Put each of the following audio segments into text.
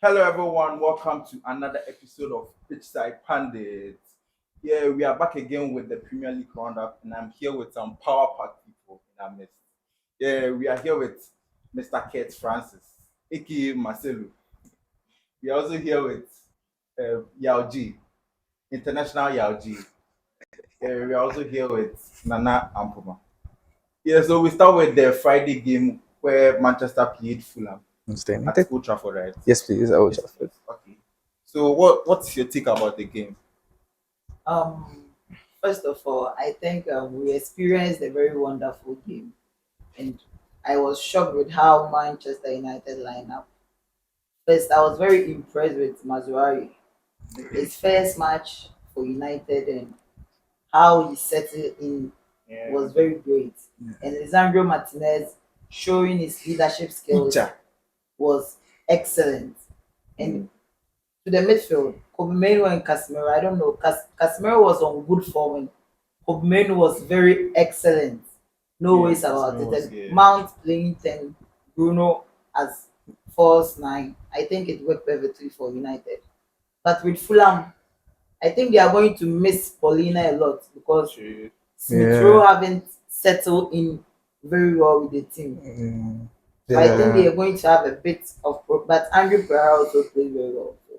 Hello, everyone. Welcome to another episode of Pitchside Pundits. Yeah, we are back again with the Premier League roundup, and I'm here with some power pack people in our midst. Yeah, we are here with Mr. Kate Francis, aka Marcelo. We are also here with Yao G, International Yao G. Yeah, we are also here with Nana Ampuma. Yeah, so we start with the Friday game where Manchester played Fulham Manchester at United? Old Trafford, right? Yes, please. I will Yes, Trafford. yes. Okay. So what's your take about the game? Um, First of all, I think we experienced a very wonderful game, and I was shocked with how Manchester United line up. First, I was very impressed with Mazuari. His first match for United and how he settled in Yeah. was very great. And Lisandro Martinez showing his leadership skills Ucha. was excellent. And to the midfield, Kobe and Casemiro, I don't know, Casemiro was on good form and Kobe was very excellent. No Yeah, ways about Casemiro it. was And good. Mount playing 10, Bruno as false 9. I think it worked perfectly for United. But with Fulham, I think they are going to miss Paulina a lot because True. Smith Yeah. Rowe haven't settled in very well with the team. Mm, So I think they yeah. are going to have a bit of but Andrew Pereira also played very well. So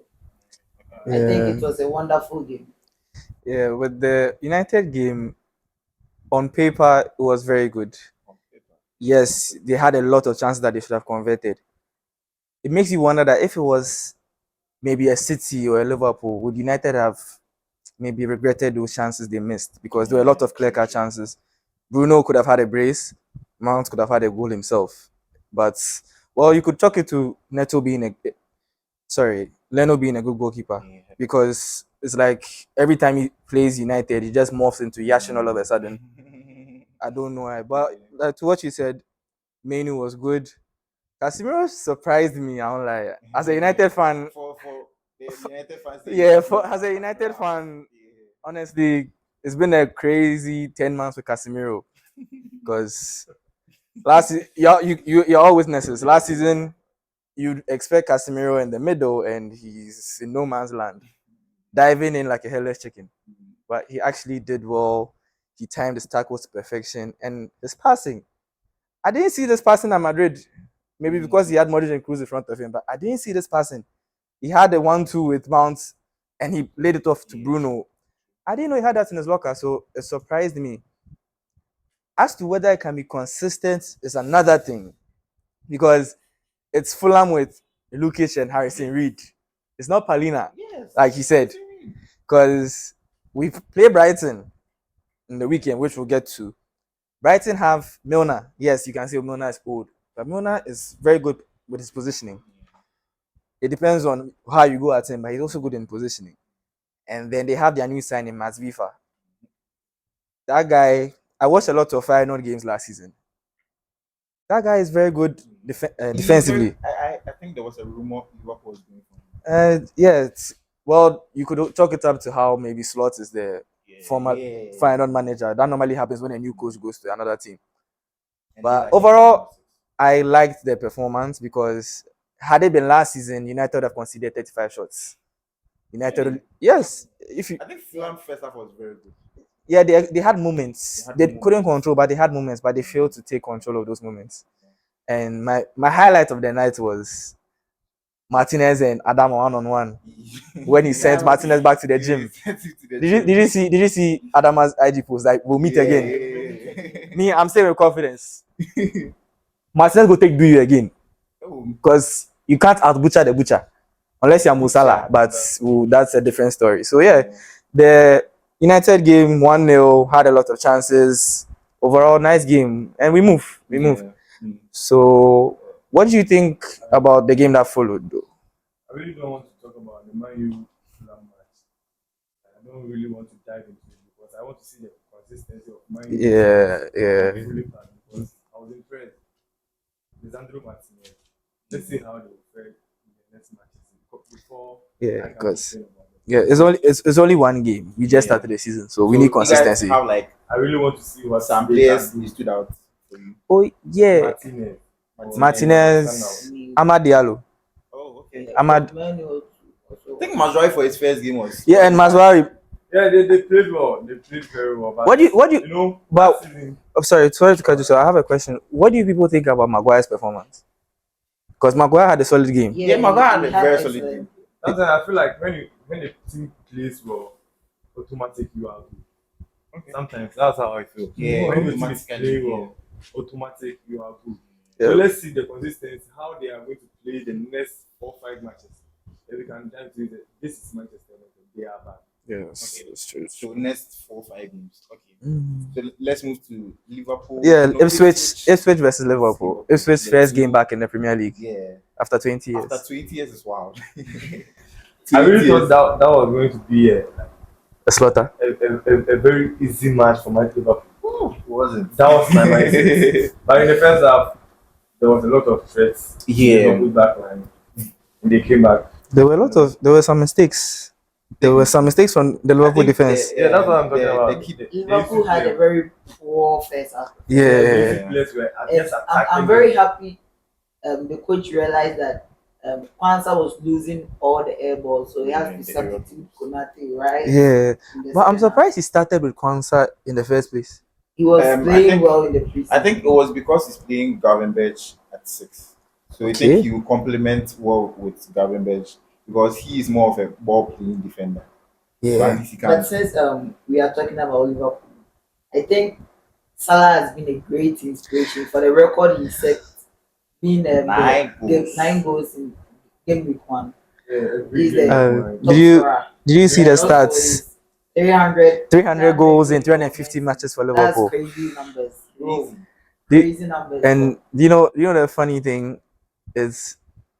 I think Yeah. it was a wonderful game. Yeah. With the United game, on paper, it was very good. On paper. Yes, they had a lot of chances that they should have converted. It makes you wonder that if it was maybe a City or a Liverpool, would United have maybe regretted those chances they missed? Because there were a lot of clear-cut chances. Bruno could have had a brace. Mount could have had a goal himself. But, well, you could chalk it to Neto being Leno being a good goalkeeper, Yeah. because it's like every time he plays United, he just morphs into Yashin all of a sudden. I don't know why, but to what you said, Menu was good. Casemiro surprised me. I'm like, as a United fan, For the United fans, say yeah, Casemiro as a has United Casemiro out. fan, honestly, it's been a crazy 10 months with Casemiro. Because you're all witnesses. Last season, you'd expect Casemiro in the middle, and he's in no man's land, diving in like a headless chicken. But he actually did well. He timed his tackles to perfection, and his passing. I didn't see this passing at Madrid. Maybe because he had Modric and Cruz in front of him, but I didn't see this passing. He had a 1-2 with Mount, and he laid it off to Bruno. I didn't know he had that in his locker, so it surprised me. As to whether it can be consistent is another thing, because it's Fulham with Lukic and Harrison Reed. It's not Palina, Yes. like he said, because we've played Brighton in the weekend, which we'll get to. Brighton have Milner. Yes, you can say Milner is old, but Milner is very good with his positioning. It depends on how you go at him, but he's also good in positioning. And then they have their new signing, Masvifa. That guy, I watched a lot of Feyenoord games last season. That guy is very good defensively. I think there was a rumor Liverpool was going for Yeah, well, you could chalk it up to how maybe Slot is the him. former Feyenoord manager. That normally happens when a new coach goes to another team. And But like overall, I liked their performance, because had it been last season, United would have conceded 35 shots. United, Really? Yes. If you, I think Fulham first half was very good. yeah, they had moments. They had They couldn't moments. control, but they had moments, but they failed to take control of those moments. And my highlight of the night was Martinez and Adam one on one when he sent Martinez back to the gym. Did you see Adama's IG post like we'll meet again? Me, I'm saying with confidence. Martinez go take do you again, because you can't out butcher the butcher unless you're Musala, but that's a different story. So yeah, the United game 1-0, had a lot of chances. Overall, nice game, and we move. So, what do you think about the game that followed, though? I really don't want to talk about the Man U Fulham match. I don't really want to dive into it because I want to see the consistency of Man U. Yeah. Really bad because I was impressed. Lisandro Martinez. Let's see how they will fare in the next matches before Yeah, I can because complain about them. yeah, it's only one game. We just started the season, so we need consistency. Have like I really want to see what some they players can do. who stood out for you. Oh yeah, Martinez. Martinez, Amad Diallo. Oh, Ahmad. Manuel also. I think Mazraoui for his first game was. Yeah, and Mazwari. Yeah, they played well. They played very well. But What do you you know, but last season, I'm sorry to cut you. So I have a question. What do you people think about Maguire's performance? Because Maguire had a solid game. Yeah, Maguire had he a very solid excellent- game. that's why I feel like when the team plays well, automatically you are good. Okay. Sometimes that's how I feel. Yeah, When the team is automatically, playing yeah. well, automatic you are good. Yeah. So let's see the consistency, how they are going to play the next 4-5 matches. If we can try to say that this is Manchester United, they are bad. Yes, Okay. it's true. So next 4-5 games. Okay. Mm. So let's move to Liverpool. Yeah, No, Ipswich versus Liverpool. Ipswich first game back in the Premier League Yeah. after 20 years. After 20 years is wild. I really thought that was going to be A slaughter. a very easy match for my Liverpool. It wasn't. That was my mindset. But in the first half, there was a lot of threats. Yeah. Liverpool back line. And they came back. There were some mistakes. There were some mistakes from the Liverpool I think defense. Yeah, that's what I'm talking about. They keep Liverpool had a very poor first half. Yeah. Players were Yes, just I'm attacking. very happy. The coach realized that Kwanzaa was losing all the air balls, so he has to substitute Konate, right? Yeah. In the But I'm second half. surprised he started with Kwanzaa in the first place. He was I playing think- well in the preseason. I think it was because he's playing Gravenberch at 6. So I Okay. think he will complement well with Gravenberch because he is more of a ball playing defender. So at Yeah. least he But can. since we are talking about Liverpool, I think Salah has been a great inspiration for the record he set, being 9 goals in game week 1. Yeah, every He's game. the Did you scorer. did you see the Also, stats? he's 300 300 goals in 350 matches for That's Liverpool. crazy numbers. Bro. The- Crazy numbers. And you know the funny thing is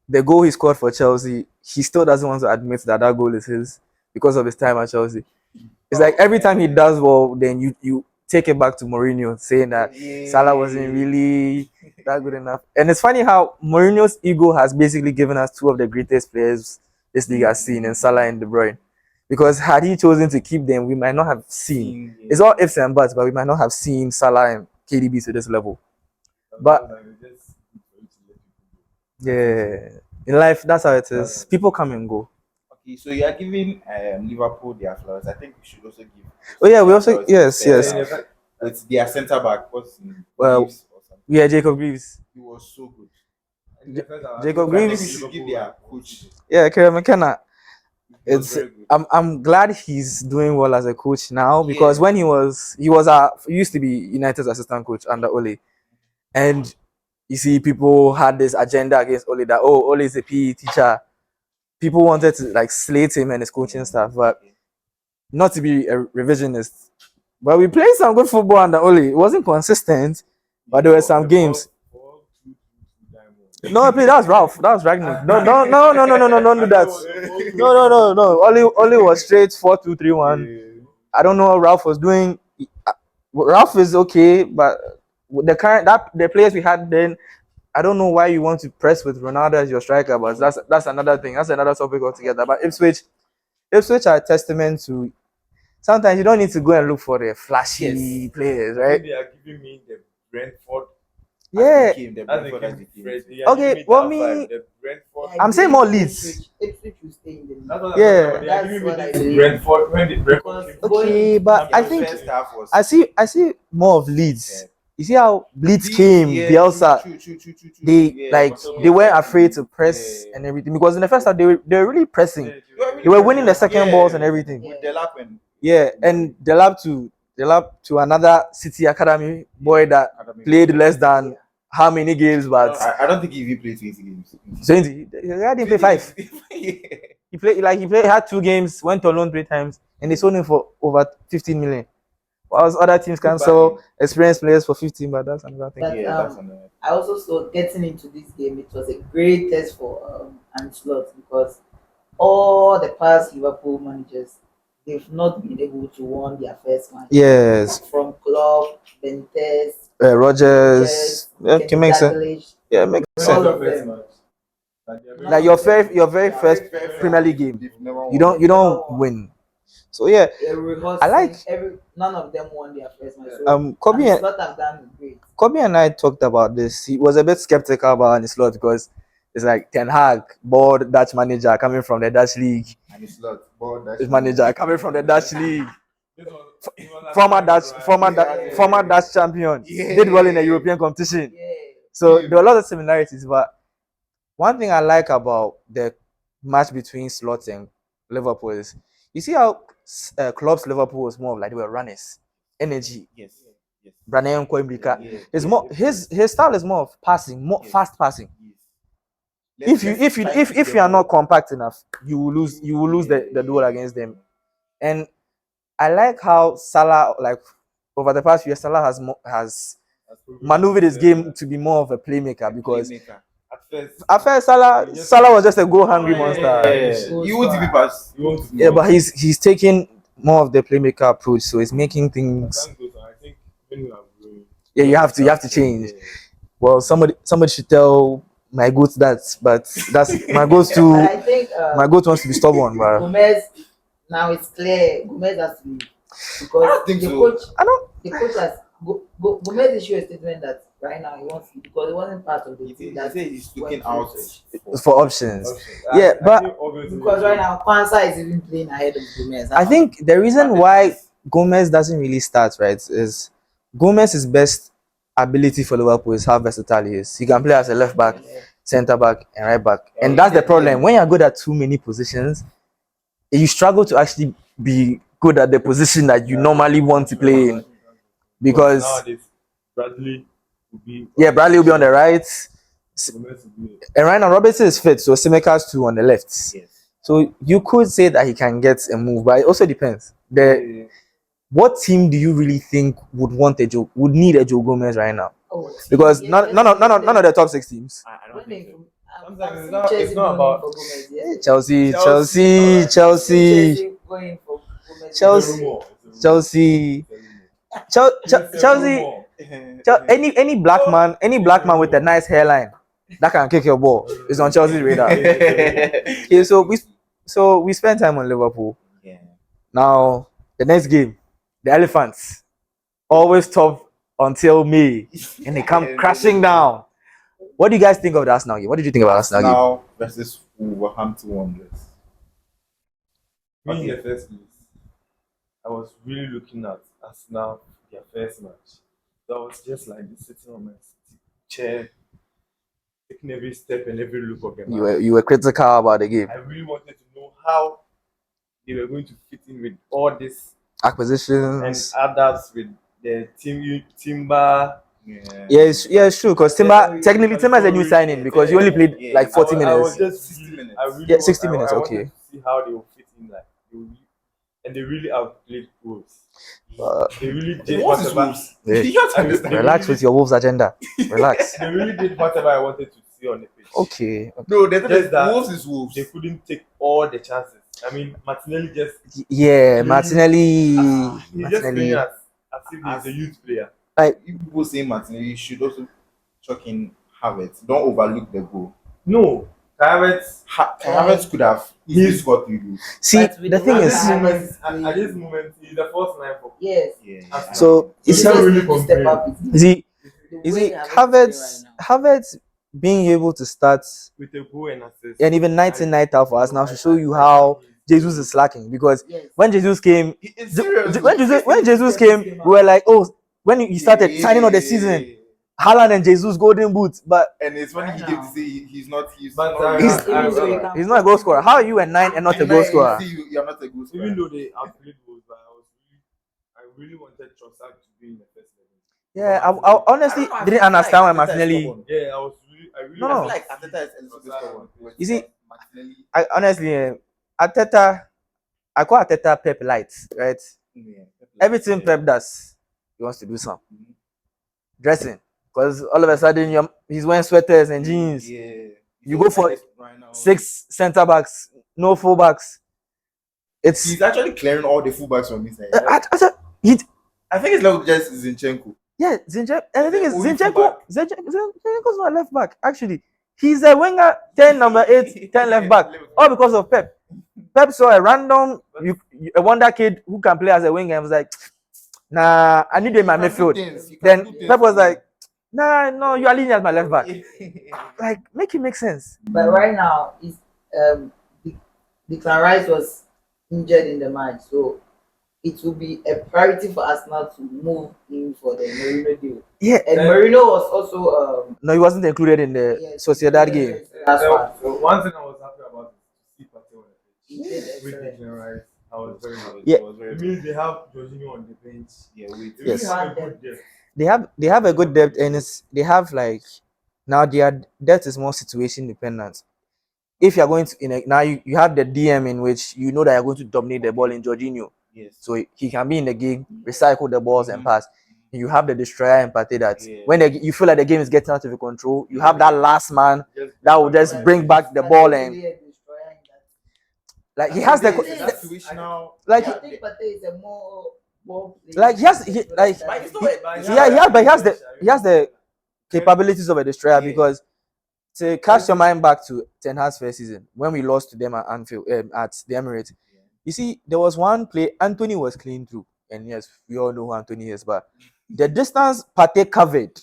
the goal he scored for Chelsea, he still doesn't want to admit that that goal is his because of his time at Chelsea. It's like every time he does well, then you take it back to Mourinho saying that Salah wasn't really that good enough. And it's funny how Mourinho's ego has basically given us two of the greatest players this league has seen in Salah and De Bruyne. Because had he chosen to keep them, we might not have seen. It's all ifs and buts, but we might not have seen Salah and KDB to this level. But yeah, in life that's how it is. People come and go. Okay, so you are giving Liverpool their flowers. I think we should also give. Oh yeah, we also flowers yes, to yes. Salah. With their centre back, what's his name? Well, Greaves or something. Yeah, Jacob Greaves. He was so good. Jacob I think Greaves- we should give their coach. Yeah, Kieran McKenna. He was It's very good. I'm glad he's doing well as a coach now because Yeah. when he used to be United's assistant coach under Ole, and you see people had this agenda against Ole that Ole is a PE teacher. People wanted to like slate him and his coaching staff, but not to be a revisionist. But we played some good football under Ole. It wasn't consistent, but there were some games. No, that was Ralph. That was Ragnar. No, don't do that. No. Oli was straight 4-2-3-1. I don't know what Ralph was doing. Ralph is okay, but with the players we had then, I don't know why you want to press with Ronaldo as your striker, but that's another thing. That's another topic altogether. But Ipswich are a testament to. Sometimes you don't need to go and look for the flashy players, right? They are giving me the Brentford. Yeah. Okay, well, The Brentford. I'm saying more Leeds. Ipswich will stay in the league. That's what Yeah. I'm saying. They are That's giving me what I this think. Brentford when the Brentford Because came. Okay, but I think I see more of Leeds. You see how Leeds came, Bielsa. They weren't afraid to press Yeah. and everything because in the first half they were really pressing. They were winning the second balls and everything. With Delap and Yeah, and they lap to another City Academy boy that played less than how many games, but I don't think he even played 20 games. 20. He didn't play 5. He had 2 games, went to loan 3 times, and they sold him for over 15 million. Whilst other teams can sell experienced players for 15, but that's another thing. But, Yeah, that's another. I also saw getting into this game, it was a great test for Ancelotti because all the past Liverpool managers, they've not been able to win their first match. Yes, From Klopp, Benitez, Rogers. Yeah, it makes sense. Dalglish, Yeah, it makes all sense. of them. Like your very first Premier League game, They've never you won. don't win. So yeah, I like- none of them won their first match. So Kobe and Ancelotti have done great. Kobe and I talked about this. He was a bit skeptical about Ancelotti because It's like Ten Hag, board Dutch manager coming from the Dutch league. And it's not board His manager coming from the Dutch league. This was Former Dutch, Yeah. former Dutch champion. Yeah. Did well in the European competition. Yeah. So there are a lot of similarities. But one thing I like about the match between Slot and Liverpool is you see how Klopp's Liverpool was more of like they were runners, energy. Yes. Yes. Branagh Coimbrika. Yeah. It's more his style is more of passing, more Yes. fast passing. Yes. If you are not compact enough, you will lose the duel against them. And I like how Salah, like over the past few years, Salah has maneuvered his game to be more of a playmaker because at first Salah was just a goal hungry monster. You want to be pass. Yeah, but he's taking more of the playmaker approach, so it's making things. I think when you are growing, Yeah, you have to change. Well, somebody should tell my goat that, but that's my goat But I to think my goat wants to be stubborn, but Gomez, now it's clear Gomez has to leave because I don't think the so. coach I don't. the coach has Gomez issued a statement that right now he wants to because it wasn't part of the team that He's looking went out through. For options. Yeah, but Because right now Kwanzaa is even playing ahead of Gomez. I think the reason why Gomez doesn't really start right is Gomez's best ability for Liverpool is how versatile he is. He can play as a left back, centre back, and right back, and that's the problem. When you're good at too many positions, you struggle to actually be good at the position that you normally want to play in. Because nowadays, Bradley will be Bradley will be on the right, Gomez will be and right now Robertson is fit, so Simeka's too on the left. Yes. So you could say that he can get a move, but it also depends. What team do you really think would need a Joe Gomez right now? Oh, Because yes, none of the top 6 teams. I don't think so. Sometimes I've seen it's Chelsea not going about- for Gomez, yes. Chelsea. Chelsea going for Gomez. Chelsea. Chelsea. Any black man with a nice hairline that can kick your ball is on Chelsea's radar. Okay, so we spent time on Liverpool. Yeah. Now the next game, the Elephants, always tough until May, and they come crashing down. What do you guys think of the Arsenal game? What did you think about Arsenal game? Now versus Wolverhampton Wanderers. Me in the first place, I was really looking at Arsenal their first match. So I was just like sitting on my chair, taking every step and every look of the match. You were critical about the game. I really wanted to know how they were going to fit in with all this and Acquisitions. others with the Timber. Yeah, it's true. Because Timber is a new signing because he only played like 40 I was minutes. just 60 minutes. I really Yeah, 60 minutes, I okay. wanted to see how they will fit in, like and they really outplayed Wolves. They really did What is whatever. Wolves? Yeah. You have to understand. Relax with your Wolves agenda. Relax. They really did whatever I wanted to see on the pitch. Okay. No, the thing Just is, that Wolves is Wolves. They couldn't take all the chances. I mean, Martinelli just Yeah, Martinelli. he's just playing as if he's a youth player. If people say Martinelli, you should also chuck in Havertz. Don't overlook the goal. No, Havertz. Havertz could have easily scored 3 goals. See, But with the thing one is, guy- At this moment, he's the first line for. Yes. Yeah. so He it's can't just really need to step complain. up his game. is he The is way he Havertz is Havertz playing right now. Havertz being able to start With a goal and assist. and even night in night out for us now to show you how Jesus is slacking because Yes. when Jesus came It's serious. when Jesus came we were like, oh, when he started signing of the season, Haaland and Jesus golden boots, but And it's funny he Right came now. to say he's not. But, not- he's- Even though he can't- he's not a goal scorer. How are you a 9 and not a goal scorer? You're not a goal scorer. Even though they outplayed Wolves, but I really wanted Trossard to be in the first 11. Yeah, I honestly didn't understand why Martinelli. Yeah, I really. No, I no. feel like Arteta is a little bit stubborn. You see, Martinelli. I honestly, Arteta, I call Arteta Pep Light, right? Yeah. Everything Pep does, he wants to do some dressing, because all of a sudden he's wearing sweaters and jeans. Yeah. You go for right now. 6 centre backs, no full backs. It's He's actually clearing all the fullbacks from his side. I I think it's not just Zinchenko. yeah, Zinchenko. And the thing is, Only Zinchenko's not left back. Actually, he's a winger, 10 number 8, 10 left back. All because of Pep. Pep saw a random, a wonder kid who can play as a winger and was like, nah, I need him in my midfield. Then Pep was like, Nah, no, you are leaning as my left back. Like, make it make sense. But right now, is Declan Rice was injured in the match, so it will be a priority for Arsenal to move in for the Mourinho deal. Yeah. And Mourinho was also No, he wasn't included in the yes, Sociedad game. That's why. So one thing I was happy about is to see Partey on the pitch. He did With excellent. Declan Rice, I was very good. Yeah. It was very It means they have Jorginho on the bench. Yeah, wait. They Yes. really have a good depth. They have a good depth, and they have like now their depth is more situation dependent. If you're going to now you have the DM in which you know that you're going to dominate the ball in Jorginho, Yes. so he can be in the game, recycle the balls and pass. You have the destroyer and Partey that Yeah. when you feel like the game is getting out of your control, you have that last man that will just bring back the But ball they and really a destroyer in that. like he has the That's situational. like I think Partey is a more ball player. like he has he like But he's not he has the capabilities of a destroyer Yeah. because to cast your mind back to Ten Hag's first season when we lost to them at Anfield at the Emirates. You see, there was one play Anthony was clean through, and yes, we all know who Anthony is, but the distance Partey covered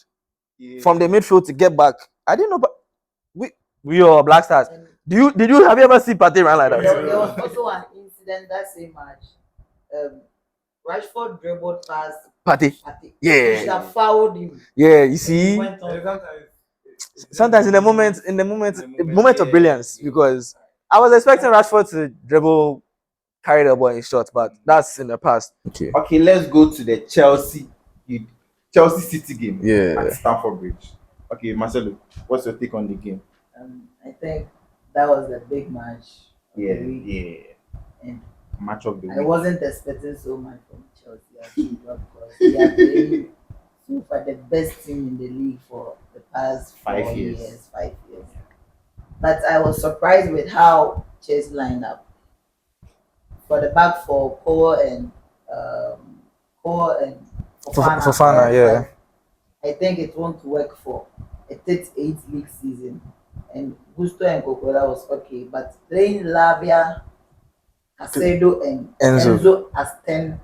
from the midfield to get back, I didn't know, but we are Black Stars. And Did you have you ever seen Partey run like that? there was also an incident that same match. Rashford dribbled past Partey. Partey. Yeah. He should have fouled him. Yeah, you He see, went on. sometimes in the moment of brilliance, because I was expecting Rashford to dribble, carry the ball in shot, but that's in the past. Okay, let's go to the Chelsea City game Yeah. at Stamford Bridge. Okay, Marcelo, what's your take on the game? I think that was the big match. of the week. Yeah. And Match of the I week. wasn't expecting so much from Chelsea actually, because they are playing so far the best team in the league for the past 5 years. 5 years. But I was surprised with how Chelsea lined up. For the back four, Cole and Fofana, yeah. I think it won't work for a 38 league season. And Gusto and Cocola was okay, but playing Lavia, Casedo, and Enzo. as 10,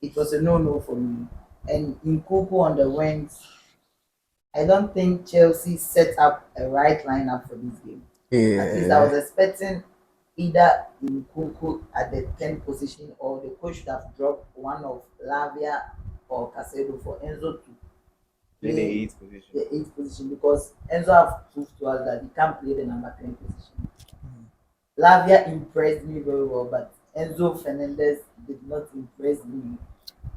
it was a no-no for me. And Nkuku on the wings, I don't think Chelsea set up a right lineup for this game. At least I was expecting either Nkuku at the 10 position or the coach should have dropped one of Lavia or Casedo for Enzo to In play the 8th position. the 8th position, because Enzo have proved to us that he can't play the number 10 position. Lavia impressed me very well, but Enzo Fernandez did not impress me,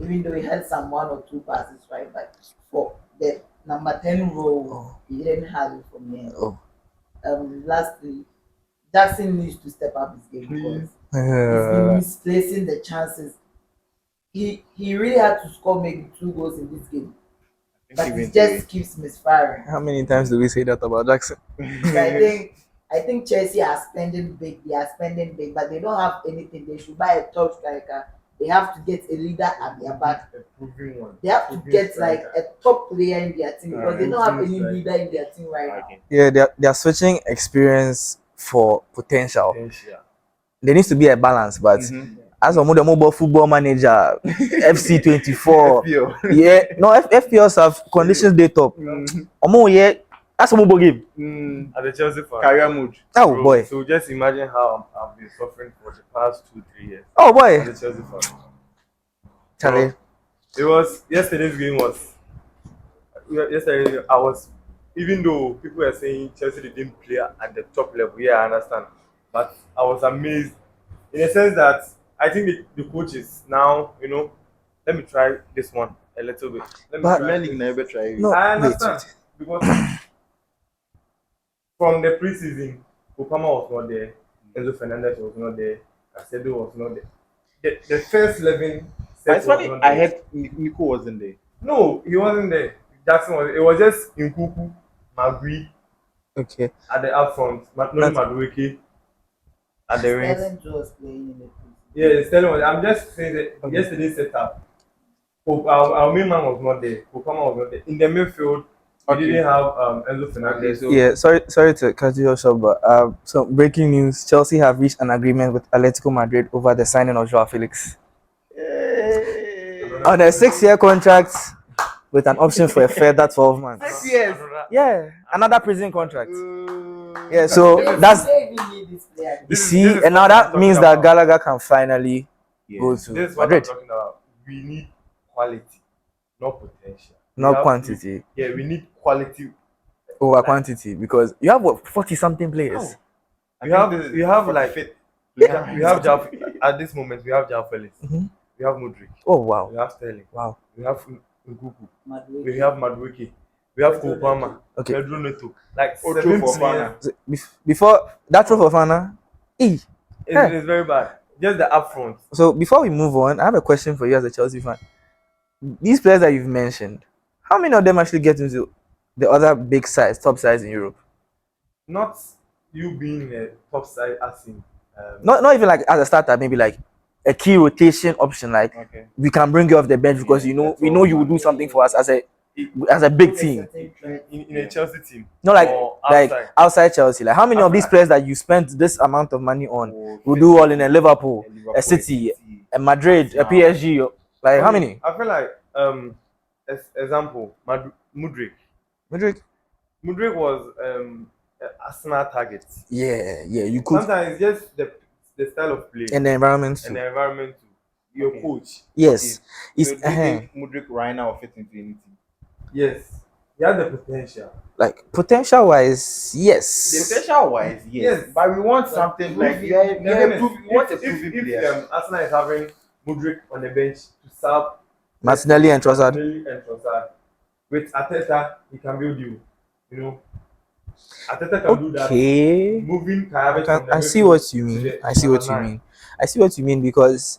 even though he had some 1 or 2 passes right, but for the number 10 role, he didn't have it for me. Lastly, Jackson needs to step up his game because he's been misplacing the chances. He really had to score maybe 2 goals in this game, but he just keeps misfiring. How many times do we say that about Jackson? So I think Chelsea are spending big. They are spending big, but they don't have anything. They should buy a top striker. They have to get a leader at their back. A proven one. They have to get like a top player in their team because they don't have any leader in their team right now. Yeah, they're switching experience for potential. Potential. There needs to be a balance, but as a mobile football manager, FC24, yeah, no, FPLs have conditions they top. Yeah, that's a mobile game. At the Chelsea fan. Career mode. Oh boy. So just imagine how I've been suffering for the past 2-3 years. Oh boy. At the Chelsea fan. Charlie. It was yesterday's game was. Yesterday I was, even though people were saying Chelsea didn't play at the top level, yeah, I understand, but I was amazed in the sense that I think the coach is now, let me try this one a little bit. Premier League never try. No, I understand because from the preseason, Opama was not there, Enzo Fernandez was not there, Casedo was not there. The first 11 set It's funny, was not I there. heard Nico wasn't there. No, he wasn't there. Jackson was. It was just Nkuku, Magui Okay. at the up front, Noni Madueke at the wings. Sterling was playing in the team. Yeah, Sterling was. I'm just saying that yesterday's setup, our main man was not there. Opama was not there. In the midfield, we didn't have Enzo Fernandez. So Yeah, sorry to cut you short, but so breaking news: Chelsea have reached an agreement with Atletico Madrid over the signing of Joao Felix on a 6-year contract with an option for a further 12 months. 6 years. Yeah, another prison contract. Yeah, Yeah, so They that's don't even need this player. you This is- see, this is and now what I'm that talking means that about. Gallagher can finally go to This is what Madrid. I'm talking about. We need quality, not potential. We Not have quantity To, yeah, we need quality. over quantity because you have what 40 something players. I We think have- this is we have, the like- 45th We player. have Jao, at this moment. We have Jao Felix. Mhm. We have Modric. Oh wow, We have Sterling. wow. We have Nkuku. Madrid. We have Madueke. We have Pedro Kopama. Okay. Pedro Neto. Like Ocho 7 for players. So, before that throw for Fana, It's very bad. Just the upfront. So before we move on, I have a question for you as a Chelsea fan. These players that you've mentioned, how many of them actually get into the other big size, top size in Europe? Not you being a top side as in. Not even like as a starter, maybe like a key rotation option. Like Okay. we can bring you off the bench because Yeah, we know you will do something for us as a big team. In a Chelsea team. Not like or like outside. outside Chelsea. Like how many of these Outside. players that you spent this amount of money on Oh, will do well in a Liverpool, Liverpool, a City, a Madrid, a PSG? Like how many? I feel like example, Mudrik. Madrid. Mudrik was Arsenal target. Yeah, you could. Sometimes just the style of play And the environment and too. the environment too. Your Okay. coach. Yes. So It's do you think Mudrik right now fit into anything? Yes. He has the potential. like potential wise, yes. Potential wise, yes. But we want something like we want a proven player. If Arsenal is having Mudrik on the bench to serve Martinelli and Trossard. Martinelli and Trossard. With Arteta, he can build you. You know, Arteta can do that. Okay. Moving Kai Havertz from the I see midfield what you to mean. the I see what you number mean. I see what you mean because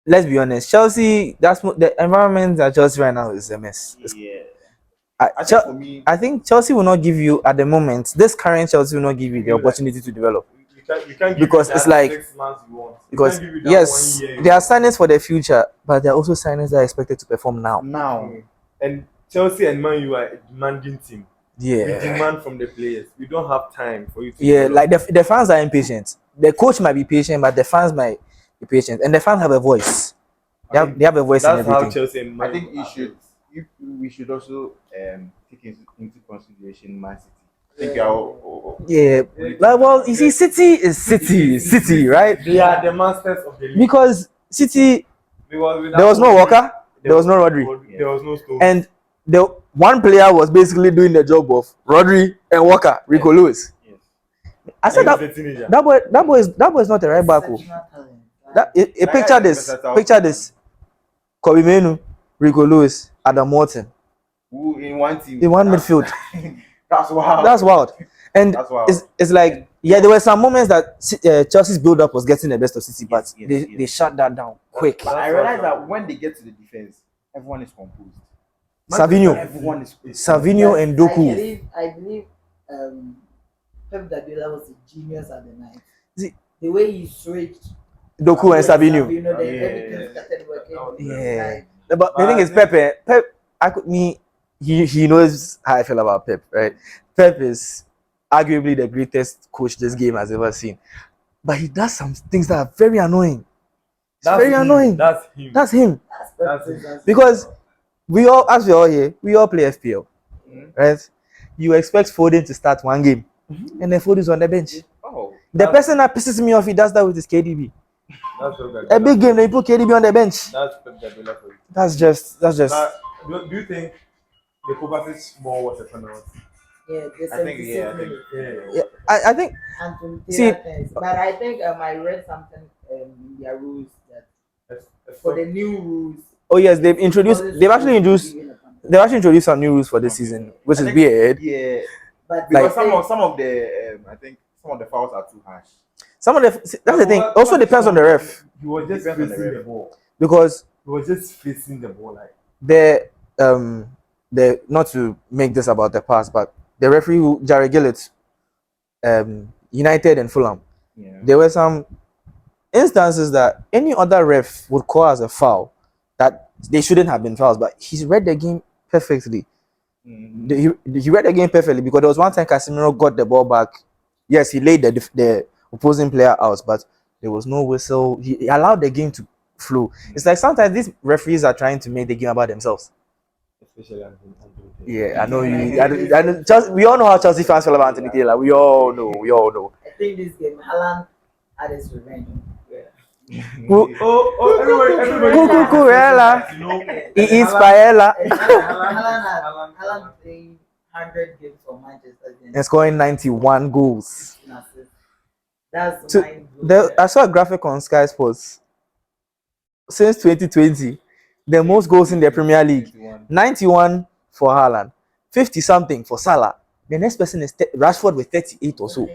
let's be honest, Chelsea. The environment at Chelsea right now is a mess. Yeah. I, I Chel- think for me, I think Chelsea will not give you at the moment. This current Chelsea will not give you the You like- opportunity to develop You can't give Because you it's that like- 6 months you want. You because can't give you that yes, 1 year you there are want. signings for the future, but there are also signings that are expected to perform now. now, And Chelsea and Man U are a demanding team. We Yeah, demand from the players. We don't have time for you to yeah. develop. Like the fans are impatient. The coach might be patient, but the fans might be patient, and the fans have a voice. They have a voice in That's how everything. Chelsea and Man I think U you are should. built. We should also take into consideration Man City. I think you are. Yeah. Like, well, you see, City is City, right? They are the masters of the league. Because City, Because without there was no Rodri, Walker, there was no Rodri, There was no Stone. and the one player was basically doing the job of Rodri and Walker, Rico Lewis. Yes. I said And that he's a teenager. that boy is not a right back. Oh. Exceptional talent. That That picture guy is this, versatile. picture this. Kobe Menu, Rico Lewis, Adam Morton Who in one team? in one That's- midfield. That's wild. That's wild. And That's wild. it's like yeah, there were some moments that Chelsea's build up was getting the best of City, but Yes, they yes. shut that down quick. But I That's realized what- that when they get to the defense, everyone is composed. Savinho, Everyone is. Savinho and Doku. I believe Pep Guardiola was a genius at the night. See- The way he switched Doku and Savinho. then Yeah. everything started working. Yeah. But the thing is, Pep, he knows how I feel about Pep, right? Pep is arguably the greatest coach this game has ever seen. But he does some things that are very annoying. It's very him. annoying. That's him. That's That's him. Pep's Because as we all here, we all play FPL, right? You expect Foden to start one game, and then Foden is on the bench. Oh. The person that pisses me off, he does that with his KDB. That's Pep A Guardiola. big game, they put KDB on the bench. That's Pep Guardiola for you. That's just. Now, do you think the Kovacic ball was a penalty? Yeah, I think, yeah, I think. Yeah, I think And to See- things. But I think I read something in their rules that It's for the new rules. oh yes, they've actually introduced some new rules for this season, which I is think- weird. Yeah. But Because Like- some of the I think some of the fouls are too harsh. Some of that's the thing. Also depends on the ref He was just Depends on the facing ref. the ball. because He was just facing the ball like. the not to make this about the past, but the referee who Jared Gillett, United and Fulham, Yeah. there were some instances that any other ref would call as a foul that they shouldn't have been fouls, but he's read the game perfectly. He read the game perfectly because there was one time Casemiro got the ball back. Yes, he laid the opposing player out, but there was no whistle. He allowed the game to flow. It's like sometimes these referees are trying to make the game about themselves. especially Anthony. Yeah, I know you. I know, Chelsea, we all know how Chelsea fans feel about Anthony Taylor. We all know. We all know. I think this game, Haaland had his revenge. Yeah. Everybody. Cucurella. You know, He eats paella. Haaland playing 100 games for Manchester United. And scoring 91 goals. 16 assists. That's So, mind-blowing. I saw a graphic on Sky Sports. Since 2020, the most goals in the Premier League. 91 for Haaland, 50 something for Salah. The next person is Rashford with 38 or so.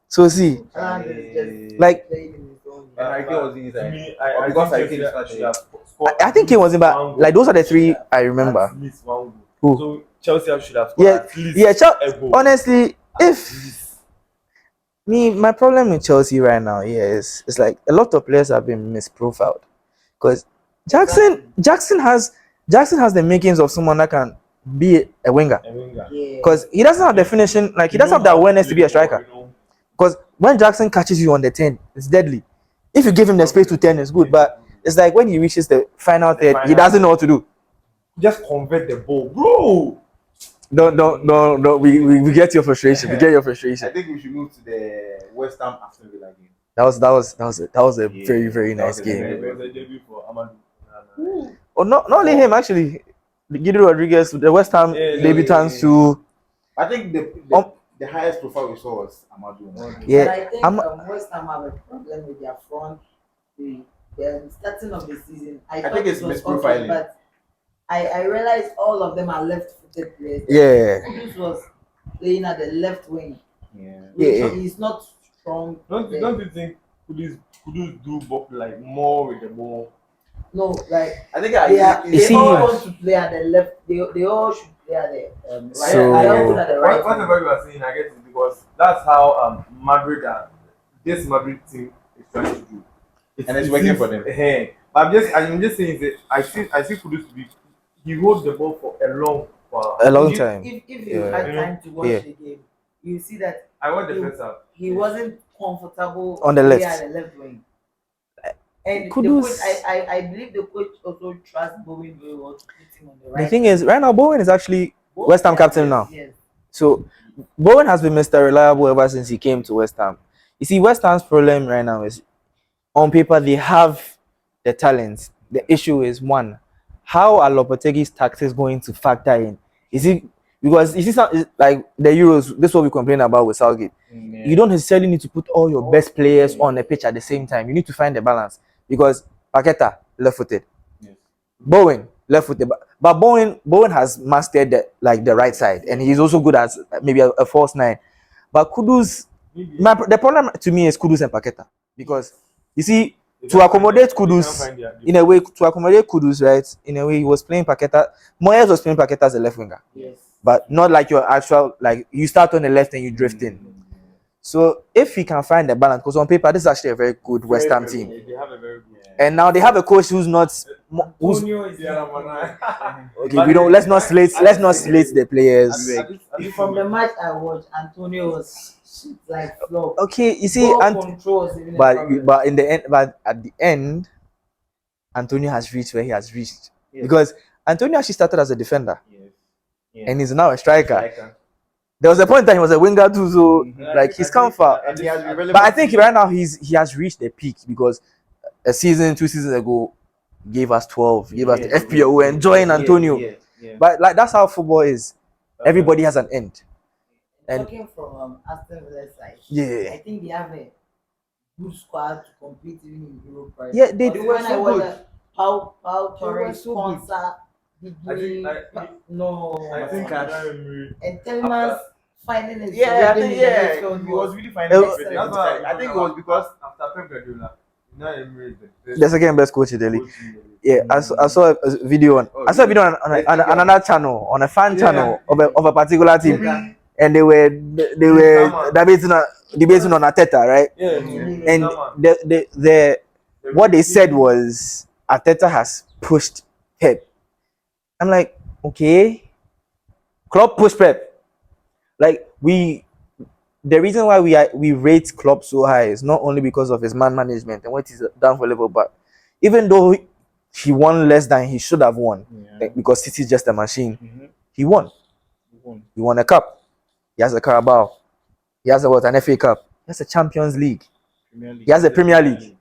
So see, Haaland is just like playing in his own And I game. was in his to me, Or I because I think think Chelsea should have I scored think it wasn't at bad. least Like those are the three I remember. At least one goal. Who? So Chelsea should have scored Yeah, at least yeah. a goal. Honestly, At if least. my problem with Chelsea right now, is it's like a lot of players have been misprofiled. Because Jackson has the makings of someone that can be a winger. A winger. Yeah. Because he doesn't have the finishing, like he You doesn't know have the how awareness to play be a the ball, striker. you know. Because when Jackson catches you on the 10, it's deadly. If you give him the space to 10, it's good. But it's like when he reaches the final third, he doesn't know what to do. Just convert the ball, bro. Don't. We get your frustration. We get your frustration. I think we should move to the West Ham Aston Villa game. That was a Yeah, very, very that nice was a game. very- It was a debut for Amadou. Oh, not only him actually. Guido Rodriguez, the West Ham Yeah, debutants too. I think Um, the highest profile we saw was Amadou. Yeah, But I think I'm- West Ham have a problem with their front. The starting of the season, I think thought it's it was misprofiling. okay, but I realized all of them are left-footed players. Yeah. Kudus was playing at the left wing. Yeah. Yeah. He's not strong. Don't there. you think Kudus do like more with the ball? No, like I think You see- they all want to play at the left. They all should play at the right. So- They all play at the right. Whatever you are saying, I guess it's because that's how Madrid this Madrid team is trying to do. And it's working for them. Hey, I'm just saying that I see Kudus to be he holds the ball for a long while. A long If- time. If you Yeah. had time to watch Yeah. the game, you see that I want the first half. he wasn't comfortable On the playing left. at the left wing. And Kudus- the coach, I believe the coach also trusts Bowen very well to put him on the right. The thing is, right now Bowen is actually Bowen- West Ham captain now. Yes. So Bowen has been Mr. Reliable ever since he came to West Ham. You see, West Ham's problem right now is on paper they have the talent. The issue is one, how are Lopetegui's tactics going to factor in? Is it because you see some like the Euros, this is what we complain about with Southgate. You don't necessarily need to put all your best players on the pitch at the same time. You need to find the balance because Paqueta left-footed, Yes. Bowen left-footed, but Bowen has mastered the right side, and he's also good as maybe a false nine. But Kudus, the problem to me is Kudus and Paqueta because you see, to accommodate Kudus in a way, right? In a way, he was playing Paqueta. Moyes was playing Paqueta as a left winger, Yes. but not like your actual like you start on the left and you drift in. So if he can find the balance, because on paper this is actually a very good West Ham team, They have a very good. and now they have a coach who's not who's Antonio is the other one. okay. We don't let's not slate the players. From the match I watched, Antonio was like flow. Okay, you see, Ball control was even a problem. but in the end, but at the end, Antonio has reached where he has reached because Antonio actually started as a defender and he's now a striker. There was a point that he was a winger too, so like he's come far. And he has been relevant. But I think right now he has reached the peak because a season, 2 seasons ago, gave us 12, gave us the FPO. We're enjoying Antonio, but like that's how football is. Everybody has an end. And Talking from Aston Villa side, yeah, I think they have a good squad to compete even in Europe. Right? Yeah, they But do. when I so was good. Paul They were Torres, so good. sponsor, no, I think and Telemans finding his Yeah, I rhythm think in the yeah, midfield he was was really finding Uh, it. Excellent. I think it was because after Pep Guardiola, now Emery is the second best coach in the league. coach in the league. Yeah, I saw a video on. I saw a video on another channel, on a fan channel of a particular team, and they were debating on Arteta, right? Yeah, And the what they said was Arteta has pushed Pep. I'm like, okay, Klopp pushed Pep. Like the reason why we rate Klopp so high is not only because of his man management and what he's done for Liverpool, but even though he won less than he should have won Yeah. because City is just a machine. Mhm. He won. He won a cup. He has a Carabao. He has an FA Cup. He has a Champions League. He has a Premier League.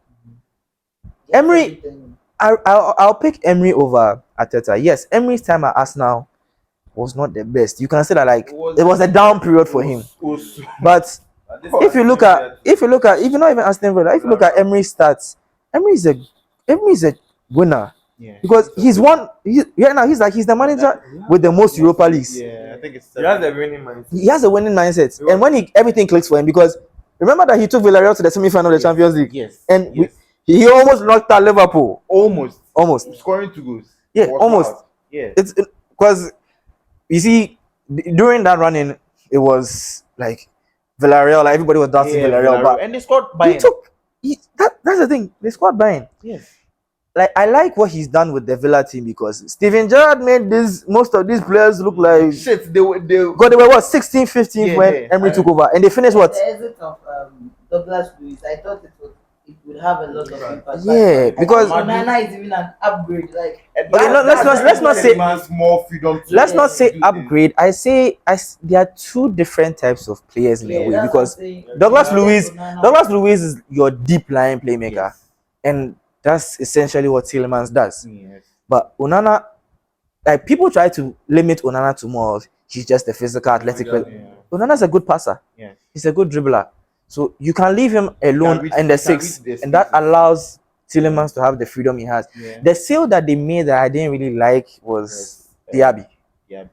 Emery, Everything. I'll pick Emery over Arteta. Yes, Emery's time at Arsenal was not the best. You can say that like it was a down period for him. But if you look at even not even Aston Villa, if you look at Emery's stats, Emery is a winner Yeah. because he's won. He's the manager with the most Europa Leagues. Yeah, I think it's He has a winning mindset. He has a winning mindset, and when everything clicks for him, because remember that he took Villarreal to the semi-final of the Champions League, Yes. and yes. he almost knocked out Liverpool. almost scoring 2 goals. Yeah, Was almost. wild. Yeah. It's because you see during that running, it was like Villarreal, like everybody was doubting Villarreal, but and they scored he by took that's the thing. They scored Bayern. yes. Like I like what he's done with the Villa team because Steven Gerrard made most of these players look like Shit, they were because they were what 16, 15 Yeah, when yeah. Emery took over, and they finished what? The exit of Douglas Luiz, I thought it would have a lot of impact. Yeah, because Onana is even an upgrade. Like Okay, no, let's not say- more freedom. To let's not say do things. upgrade. There are two different types of players in a way that's because what I'm saying. Douglas Onana- Luiz- Onana- Douglas Luiz is your deep line playmaker, Yes. and that's essentially what Tielemans does. Yes. But Onana, like people try to limit Onana to more of he's just a physical, athletic player. Yeah. Onana's a good passer. Yes. He's a good dribbler. So you can leave him alone reach- in the he can six, reach the and that spaces. allows Tielemans to have the freedom he has. Yeah. The sale that they made that I didn't really like was Diaby. Yeah.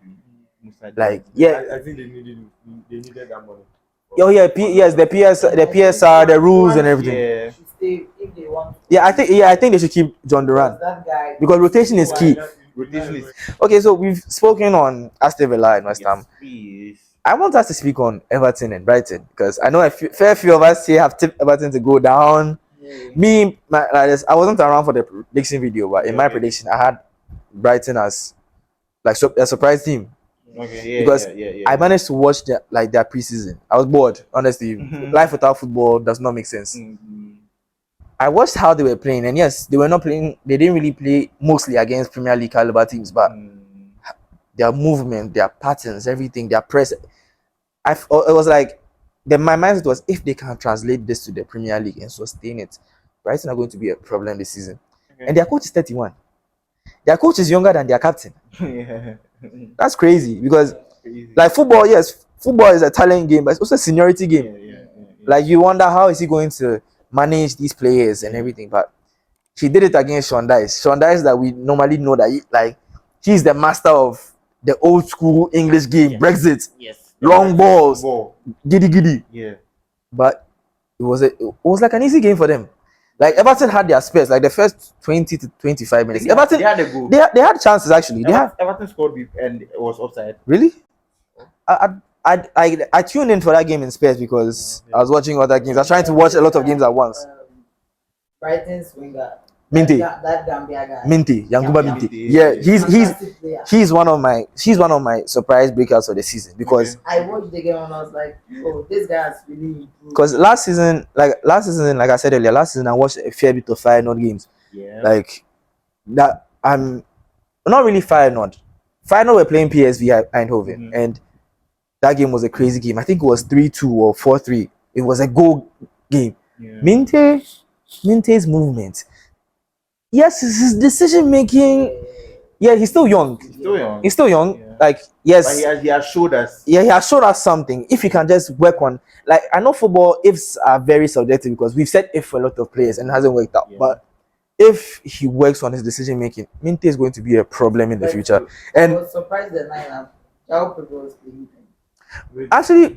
Musa Like, Diaby. yeah, I think they needed that money. oh yeah, yes, the PSR, the rules and everything. Yeah. should stay if they want. Yeah, I think they should keep John Duran That guy. because rotation is key. Rotation is Okay, so we've spoken on Aston Villa and West Ham. Yes. I want us to speak on Everton and Brighton because I know a fair few of us here have tipped Everton to go down. Yeah. Me, I wasn't around for the prediction video, but in my Okay. prediction, I had Brighton as a surprise team Okay. Yeah. because yeah. I managed to watch their preseason. I was bored, honestly. Mhm. Life without football does not make sense. Mhm. I watched how they were playing, and yes, they were not playing. They didn't really play mostly against Premier League caliber teams, but their movement, their patterns, everything, their press. It was like my mindset was if they can translate this to the Premier League and sustain it, Brighton are going to be a problem this season. Okay. And their coach is 31. Their coach is younger than their captain. Yeah. That's crazy because Crazy. like football, yes, football is a talent game, but it's also a seniority game. Yeah. Like you wonder how is he going to manage these players and everything, but he did it against Sean Dice. Sean Dice that we normally know that he's the master of the old school English game, Yeah. Brexit, Yes. long balls, Ball. giddy. Yeah. But it was like an easy game for them. Like Everton had their spares, like the first 20 to 25 minutes. Everton they had a goal. they had chances actually. They had Everton scored and it was offside. really. I tuned in for that game in spares because I was watching other games. I was trying to watch a lot of games at once. Brighton's winger. Minty. That Gambia guy. Minty, Yankuba Yeah. Minty. Yeah, he's Fantastic player. she's one of my surprise breakouts of the season because I watched the game and I was like, oh, this guy has really improved. because last season, like I said earlier, last season I watched a fair bit of Feyenoord games. Yeah. Like that, I'm not really Feyenoord. Feyenoord were playing PSV Eindhoven, Mhm. and that game was a crazy game. I think it was 3-2 or 4-3. It was a goal game. Yeah. Minte's movement. Yes, his decision making. Yeah, he's still young. He's still young. Yeah. Like But yes, he has showed us. yeah, he has showed us something. If he can just work on, like I know football ifs are very subjective because we've said if for a lot of players and it hasn't worked out. Yeah. But if he works on his decision making, Minte is going to be a problem in the Like, future. I And was surprised that João Pedro was playing. actually,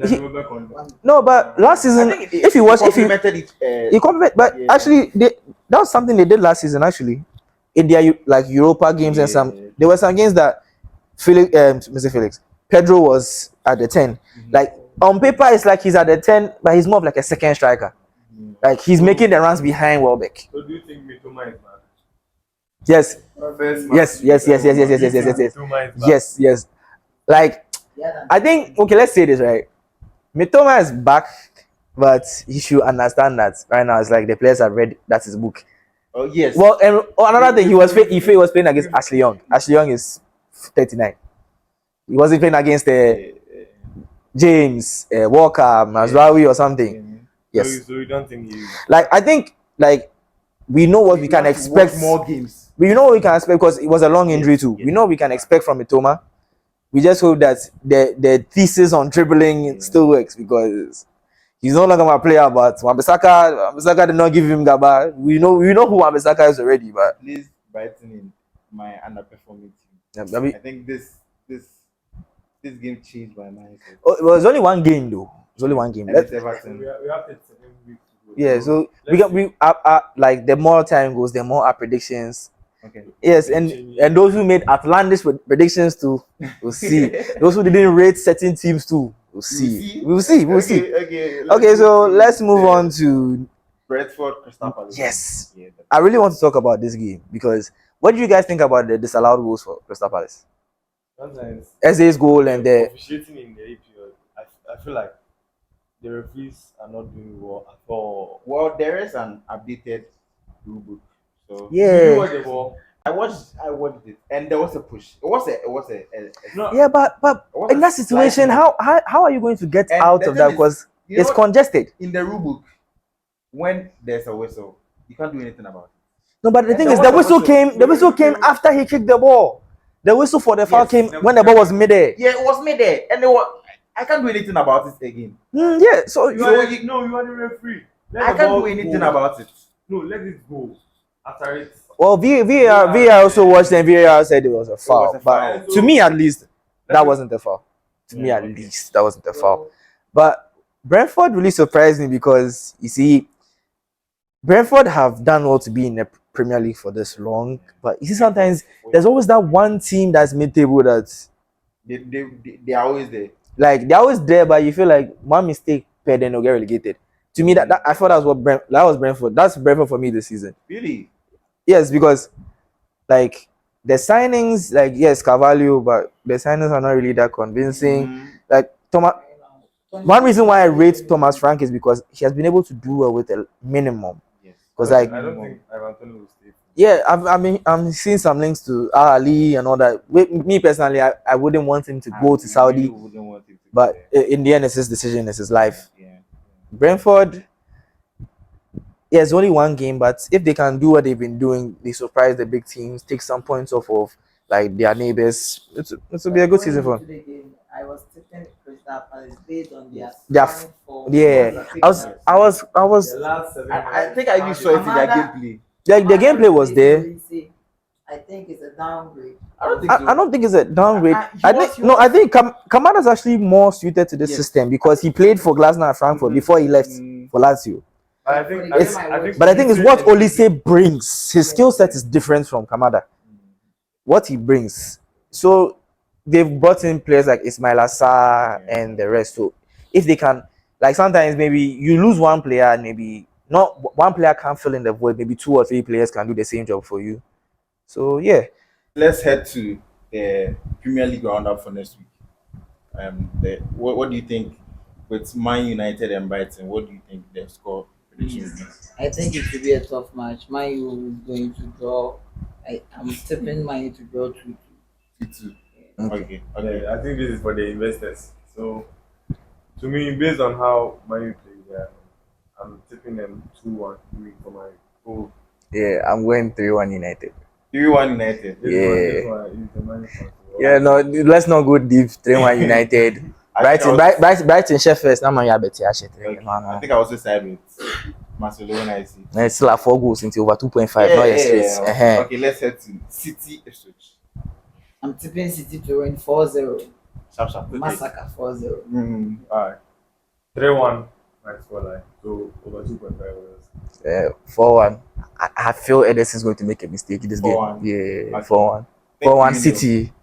no, but last season, if you watch, complimented it, he compliment, but yeah. actually, that was something they did last season. Actually, in their like Europa games and some, Yeah. there were some games that Mr. Felix Pedro was at the 10. Like on paper, it's like he's at the 10, but he's more of like a second striker. Like he's making the runs behind Welbeck. So do you think Mitoma is back? Yes, First Yes, match, yes. do you think Yes. Mitoma is back? yes. Like I think okay, let's say this right. Mitoma is back, but he should understand that right now it's like the players have read that's his book. Oh yes. Well, and another thing, Ife was playing against Ashley Young. Ashley Young is 39. He wasn't playing against James Walker, Mazraoui or something. Yes. So you don't think he? Like I think like we know what we can have to expect. watch more games. We know what we can expect because it was a long injury too. Yes. We know what we can expect from Mitoma. We just hope that the thesis on dribbling still works because he's no longer my player. But Wan-Bissaka did not give him Gaba. We know who Wan-Bissaka is already. But Please Brighton in my underperforming team. I mean, I think this game changed my mindset. it was only one game though. It was only one game. And it's Everton. We have 7 weeks to go. Yeah, so let's we like the more time goes, the more our predictions. Okay. Yes, and those who made outlandish predictions too, will see. Those who didn't rate certain teams too, will see. We'll see. Okay, so let's move on to Brentford Crystal Palace. yes. Yeah, I really want to talk about this game because what do you guys think about the disallowed goals for Crystal Palace? Sometimes SA's goal and the officiating in the APL, I feel like the referees are not doing well at all. Well, there is an updated rule book. So You yeah. watch the ball. I watched it, and there was a push. It was a No, Yeah, but it was in a that situation, slight- how are you going to get And out the of that? thing is, Because you it's know, congested. in the rule book, when there's a whistle, you can't do anything about it. No, but the And thing there is, was the a whistle whistle. came. The whistle came after he kicked the ball. The whistle for the foul Yes, came the- when the ball was midair. Yeah, it was made there, and I can't do anything about it again. Yeah, so you are the referee. Let I the can't ball do anything go. about it. No, let it go. After it. well, VAR also watched and VAR said it was a foul. a But foul. to me, at least, that Let me- wasn't a foul. To me, Yeah, at okay. least, that wasn't a foul. But Brentford really surprised me because you see, Brentford have done well to be in the Premier League for this long. But you see, sometimes there's always that one team that's mid-table that's They are always there. like they're always there, but you feel like one mistake per then they'll get relegated. To me, that I thought that was Brentford. That's Brentford for me this season. Really? Yes, because like the signings, like yes, Carvalho, but the signings are not really that convincing. Mm, Like Thomas, one reason why I rate Thomas Frank is because he has been able to do well with a minimum. yes. Because like I don't think Ivan Toney will stay. yeah, I'm seeing some links to Ali and all that. With me personally, I wouldn't want him to go to Saudi, really wouldn't want him to go but there. in the end, it's his decision, it's his life. Yeah. Brentford, yeah, it's only one game, but if they can do what they've been doing, they surprise the big teams, take some points off of like their neighbors. It will be a good season for them. Going into the game, I was tipping Crystal Palace based on their Their scoring form. Yeah, I was The last 7 I think I even saw it in their gameplay. like the gameplay was there. I think it's a downgrade. I don't think I don't think it's a downgrade. He was- I think Kamada's actually more suited to this Yes. system because he played for Glasgow and Frankfurt before he left for Lazio. I think It's- I think But I think it's what Olise brings. His skill set is different from Kamada. What he brings. So they've brought in players like Ismail Assar and the rest. So if they can, like sometimes maybe you lose one player and maybe not one player can't fill in the void. Maybe 2 or 3 players can do the same job for you. So yeah. Let's head to the Premier League roundup for next week. What do you think with Man United and Brighton? What do you think their score prediction will be? I think it will be a tough match. Man U is going to draw. I'm tipping Man U to draw 2-2. 2-2. Okay. Okay. I think this is for the investors. So, to me, based on how Man U play, I'm tipping them 2-1 win for my goal. Yeah, I'm going 3-1 United. 3-1 United. This one is the Man U fan. Yeah, no, let's not go deep. 3-1 United. Brighton Sheffield. Now man, Okay. I think I was side with Barcelona. I see. it's still like 4 goals into over 2.5. Not yet straight. Okay, let's head to City Ipswich. I'm tipping City to win 4-0. Sharp. Massacre 4-0. Alright. 3-1 my scoreline. So over 2.5 goals. 4-1. I feel Ederson's going to make a mistake in this game. 4-1. Yeah, Okay. 4-1. 4-1 City.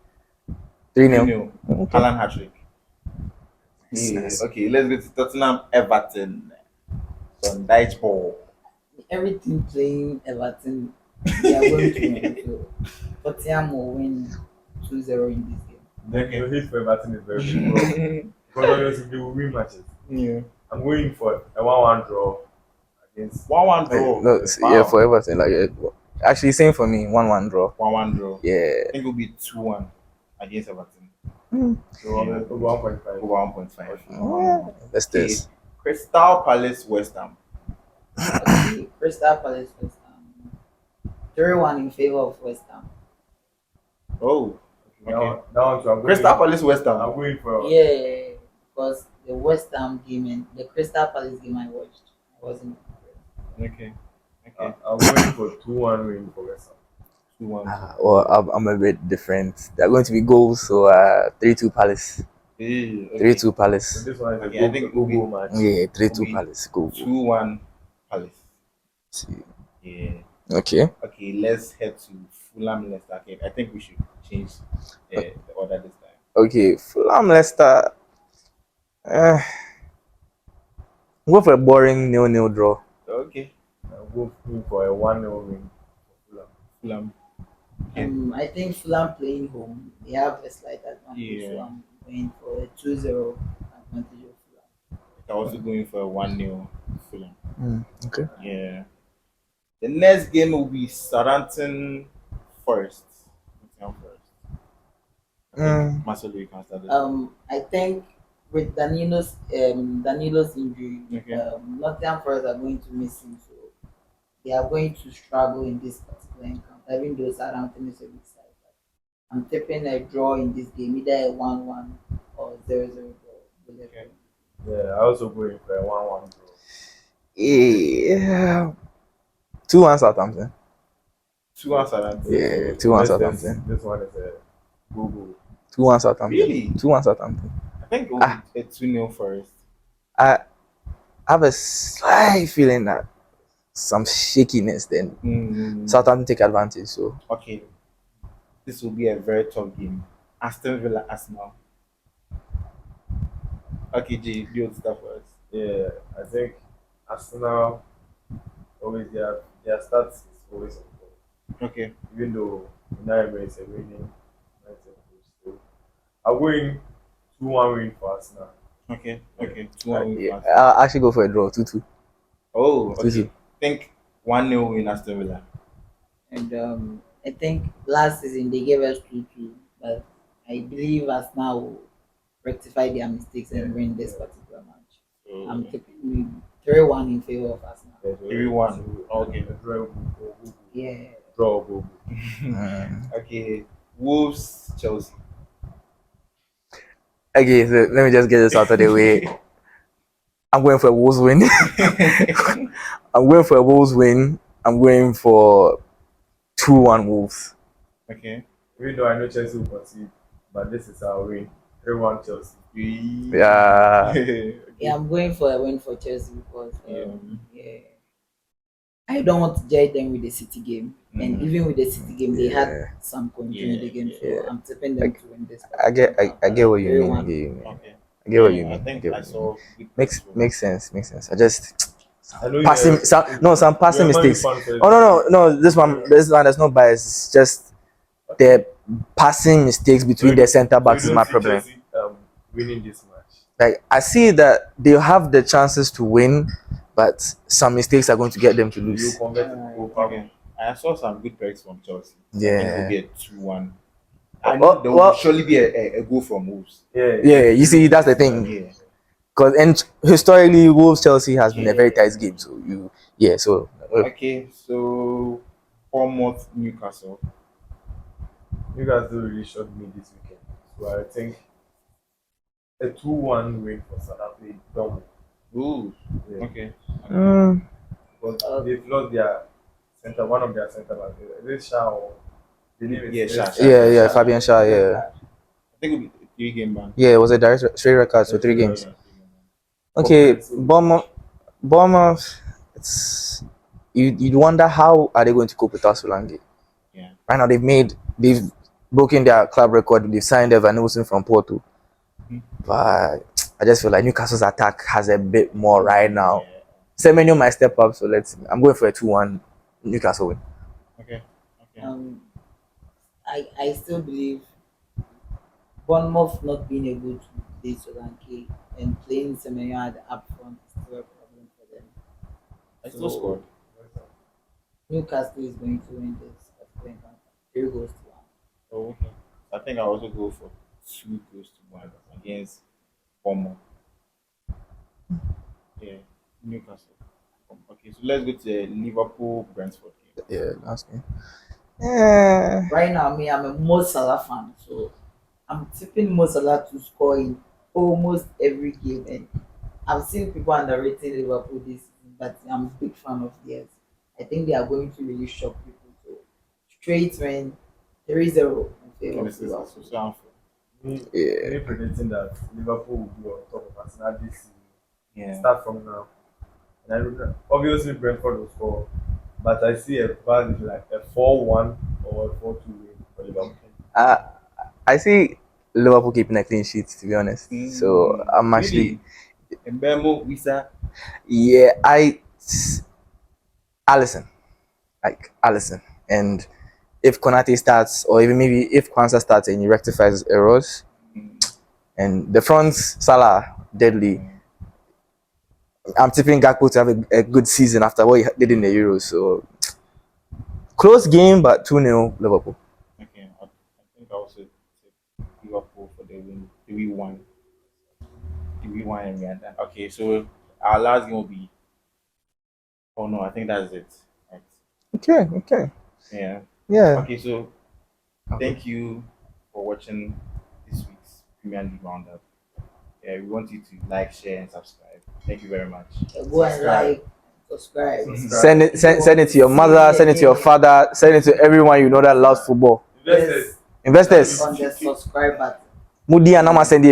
3-0. 3-0. Okay. Haaland hat-trick. Nice. Okay, let's go to Tottenham Everton. On Dyche ball. Everything playing Everton, they are going to win. So Tottenham will win 2-0 in this game. Then your hit for Everton is very big. Because obviously they will win matches. Yeah. I'm going for a 1-1 draw against 1-1 Wait, draw. no, yeah, Wow. for everything. Like, actually, same for me. 1-1 draw. 1-1 draw. Yeah. I think it'll be 2-1 against Everton. Hmm. so Yeah. over 1.5. Over 1.5. Yeah. Let's Okay. test. Crystal Palace West Ham. Okay, Crystal Palace West Ham. 3-1 in favor of West Ham. Oh. That Okay. one, that one too, I'm going. Crystal Palace West I'm Ham. going for. Yeah, because the West Ham game and the Crystal Palace game I watched, I wasn't impressed. Okay. Okay. I'm going for 2-1 win for West Ham. 2-1. Well, I'm a bit different. They're going to be goals, so 3-2 Palace. Okay. 3-2 So Palace. this one is Okay, I think a go match. Yeah, 3-2 It'll be Palace. Go. 2-1 Palace. See. Yeah. Okay. Okay, let's head to Fulham Leicester. Okay, I think we should change the order this time. Okay, Fulham Leicester. Go for a boring 0-0 draw. Okay, I'm going for a 1-0 win for Fulham. Fulham. I think Fulham playing home, they have a slight advantage. Yeah. So I'm going for a 2-0 advantage of Fulham. I'm also going for a 1-0 Fulham. Okay. Yeah. The next game will be Southampton Forest. Nottingham Forest. I think Marcelo, you can start this. I think with Danilo's injury, Okay. Nottingham Forest are going to miss him, so they are going to struggle in this particular encounter. Even though Southampton is a big side, but I'm tipping a draw in this game, either a 1-1 or 0-0 draw. Okay. Yeah, I also going for a 1-1 draw. Yeah. 2-1 Southampton. 2-1 Southampton. Yeah, So 2-1 this- Southampton. This one is a go. 2-1 Southampton. Really? 2-1 Southampton. I think it will be a 2-0 Forest. I have a slight feeling that some shakiness then Southampton take advantage. So Okay. This will be a very tough game. Aston Villa Arsenal. Okay, G, build stuff for us. Yeah, I think Arsenal always their stats is always on top. Okay. Even though United is a winning United coach still. I'm going 2-1 win for Arsenal. Okay. 2-1 yeah, Arsenal. I'll actually go for a draw. 2-2. Oh, okay. 2-2. Think 1-0 win Aston Villa. And I think last season they gave us 2-2, but I believe Arsenal will rectify their mistakes and win this particular match. I'm tipping 3-1 in favor of Arsenal. 3-1. Okay. Yeah. Draw go. Okay. Wolves Chelsea. Okay, so let me just get this out of the way. I'm going for a Wolves win. I'm going for a Wolves win. I'm going for 2-1 Wolves. Okay. Even though I know Chelsea will concede, but this is our win. 3-1 Chelsea. Yeah. Yeah, I'm going for a win for Chelsea because Yeah. I don't want to judge them with the City game. And even with the City game, they Yeah. had some control in the game, so Yeah. I'm tipping them to win this. I get what you mean. I 3-1. get you mean. Okay. I get what you I mean. think get I what you saw mean. good Makes control. sense. I just I know passing some passing mistakes. Oh no, this one there's no bias. It's just the passing mistakes between the centre backs is my problem. Chelsea, winning this match. Like I see that they have the chances to win, but some mistakes are going to get them to You lose. convert it to Okay. I saw some good picks from Chelsea. I think Yeah. we'll get 2-1. I know there will Well, surely be a goal from Wolves. yeah, you see, that's the thing. Yeah. Because historically, Wolves Chelsea has been a very Yeah. tight game. So Okay, so Bournemouth Newcastle. You guys do really shocked me this weekend. So I think a 2-1 win for Southampton. Done. Ooh. Yeah. Okay. Because they've lost one of their centre backs. This Shaw. The name is Yeah, Shaw. yeah, Fabian Shaw, yeah. I think it'll be 3-game ban. Yeah, it was a direct straight record, so 3 games. Okay, Bournemouth. It's you'd wonder how are they going to cope with Solanke. Yeah. Right now they've broken their club record. They've signed Evan Wilson from Porto, but I just feel like Newcastle's attack has a bit more right now. Yeah. Semenyo might step up, so I'm going for a 2-1 Newcastle win. Okay. I still believe Bournemouth not being able to play Solanke and playing Semenyo at the up front is still a problem for them. I still scored. Newcastle is going to win this particular encounter. 3 goals to 1. Oh, okay. I think I also go for 2 goals to 1 against Bournemouth. Yeah, Newcastle. Okay, so let's go to the Liverpool Brentford game. Yeah, that's me. Yeah. Right now, me, I'm a Mo Salah fan, so I'm tipping Mo Salah to score in almost every game. And I've seen people underrating Liverpool this season, but I'm a big fan of theirs. I think they are going to really shock people. So straight win 3-0 in favor And of this is Liverpool. so unfair. Me predicting that Liverpool will be on top of Arsenal this season. Yeah. Start from now. And I look obviously Brentford will score, but I see a value like a 4-1 or a 4-2 win for Liverpool. I see Liverpool keeping a clean sheet, to be honest. So I'm actually, Mbemo, Wisa. yeah, Allison, like Allison, and if Konate starts, or even maybe if Kwanzaa starts and he rectifies errors, and the front Salah deadly. I'm tipping Gakpo to have a good season after what he did in the Euros. So close game, but 2-0 Liverpool. Okay, I think I also take Liverpool for the win. 3-1. 3-1 and we are done. Okay, so our last game will be. Oh no, I think that's it. Right. Okay. Yeah. Yeah. Okay, so thank you for watching this week's Premier League Roundup. Yeah, we want you to like, share, and subscribe. Thank you very much. Go and like, subscribe. Send it to your mother, send it to your father, send it to everyone you know that loves football. Investors. Investors. On the subscribe button. Mudi and Nama send